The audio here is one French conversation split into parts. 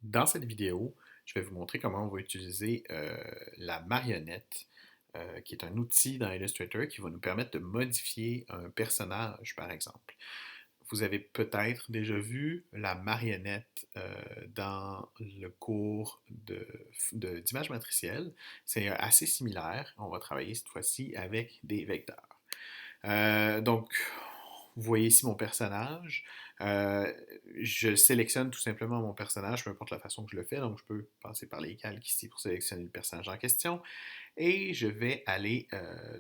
Dans cette vidéo, je vais vous montrer comment on va utiliser la marionnette, qui est un outil dans Illustrator qui va nous permettre de modifier un personnage, par exemple. Vous avez peut-être déjà vu la marionnette dans le cours d'image matricielle. C'est assez similaire. On va travailler cette fois-ci avec des vecteurs. Donc, vous voyez ici mon personnage. Euh, je sélectionne tout simplement mon personnage, peu importe la façon que je le fais. Donc, je peux passer par les calques ici pour sélectionner le personnage en question. Et je vais aller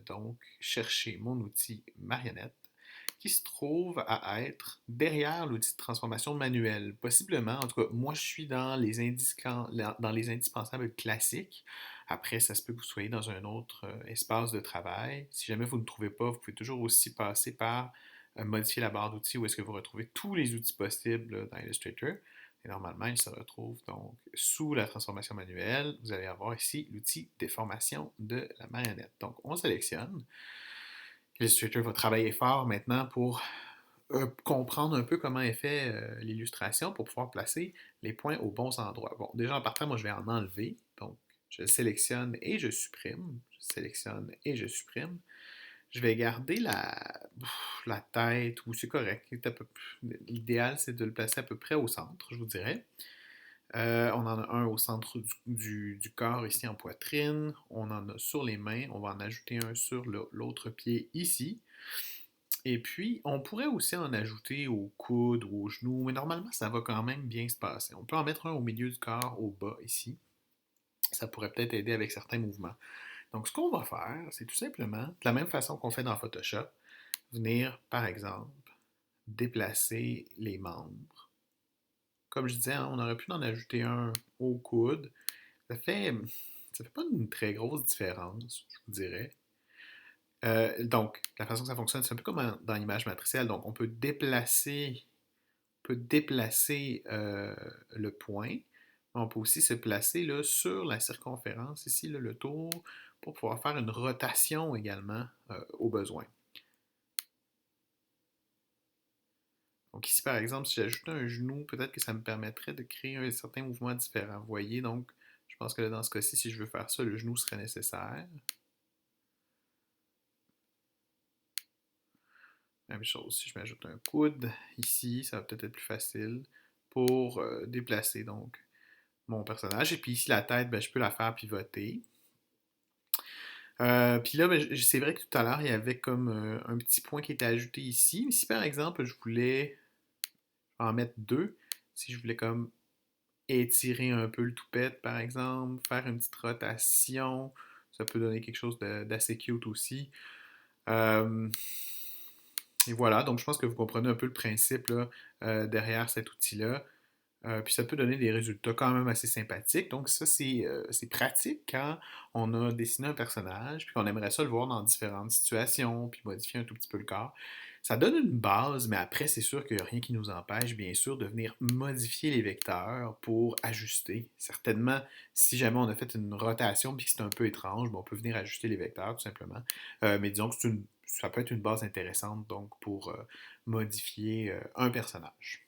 donc chercher mon outil marionnette qui se trouve à être derrière l'outil de transformation manuelle. Possiblement, en tout cas, moi je suis dans les indispensables classiques. Après, ça se peut que vous soyez dans un autre espace de travail. Si jamais vous ne trouvez pas, vous pouvez toujours aussi passer par modifier la barre d'outils où est-ce que vous retrouvez tous les outils possibles dans Illustrator. Et normalement, il se retrouve donc sous la transformation manuelle. Vous allez avoir ici l'outil déformation de la marionnette. Donc, on sélectionne. Illustrator va travailler fort maintenant pour comprendre un peu comment est fait l'illustration pour pouvoir placer les points aux bons endroits. Bon, déjà en partant, moi je vais en enlever. Donc, je sélectionne et je supprime. Je sélectionne et je supprime. Je vais garder la tête, ou c'est correct. L'idéal, c'est de le placer à peu près au centre, je vous dirais. On en a un au centre du corps ici en poitrine. On en a sur les mains. On va en ajouter un sur l'autre pied ici. Et puis, on pourrait aussi en ajouter au coude ou aux genoux, mais normalement, ça va quand même bien se passer. On peut en mettre un au milieu du corps, au bas, ici. Ça pourrait peut-être aider avec certains mouvements. Donc, ce qu'on va faire, c'est tout simplement, de la même façon qu'on fait dans Photoshop, venir, par exemple, déplacer les membres. Comme je disais, hein, on aurait pu en ajouter un au coude. Ça fait, ça fait pas une très grosse différence, je vous dirais. Donc, la façon que ça fonctionne, c'est un peu comme dans l'image matricielle. Donc, on peut déplacer le point. On peut aussi se placer là, sur la circonférence, ici, là, le tour, pour pouvoir faire une rotation également au besoin. Donc ici, par exemple, si j'ajoute un genou, peut-être que ça me permettrait de créer un certain mouvement différent. Vous voyez, donc, je pense que là, dans ce cas-ci, si je veux faire ça, le genou serait nécessaire. Même chose, si je m'ajoute un coude ici, ça va peut-être être plus facile pour déplacer donc mon personnage. Et puis ici, la tête, ben, je peux la faire pivoter. Puis là, ben, c'est vrai que tout à l'heure, il y avait comme un petit point qui était ajouté ici. Mais si par exemple, je voulais en mettre deux, si je voulais comme étirer un peu le toupette, par exemple, faire une petite rotation, ça peut donner quelque chose d'assez cute aussi. Euh, et voilà, donc je pense que vous comprenez un peu le principe là, derrière cet outil-là. Puis ça peut donner des résultats quand même assez sympathiques. Donc ça, c'est pratique quand on a dessiné un personnage, puis qu'on aimerait ça le voir dans différentes situations, puis modifier un tout petit peu le corps. Ça donne une base, mais après, c'est sûr qu'il n'y a rien qui nous empêche, bien sûr, de venir modifier les vecteurs pour ajuster. Certainement, si jamais on a fait une rotation puis que c'est un peu étrange, ben, on peut venir ajuster les vecteurs tout simplement. Mais disons que ça peut être une base intéressante donc pour modifier un personnage.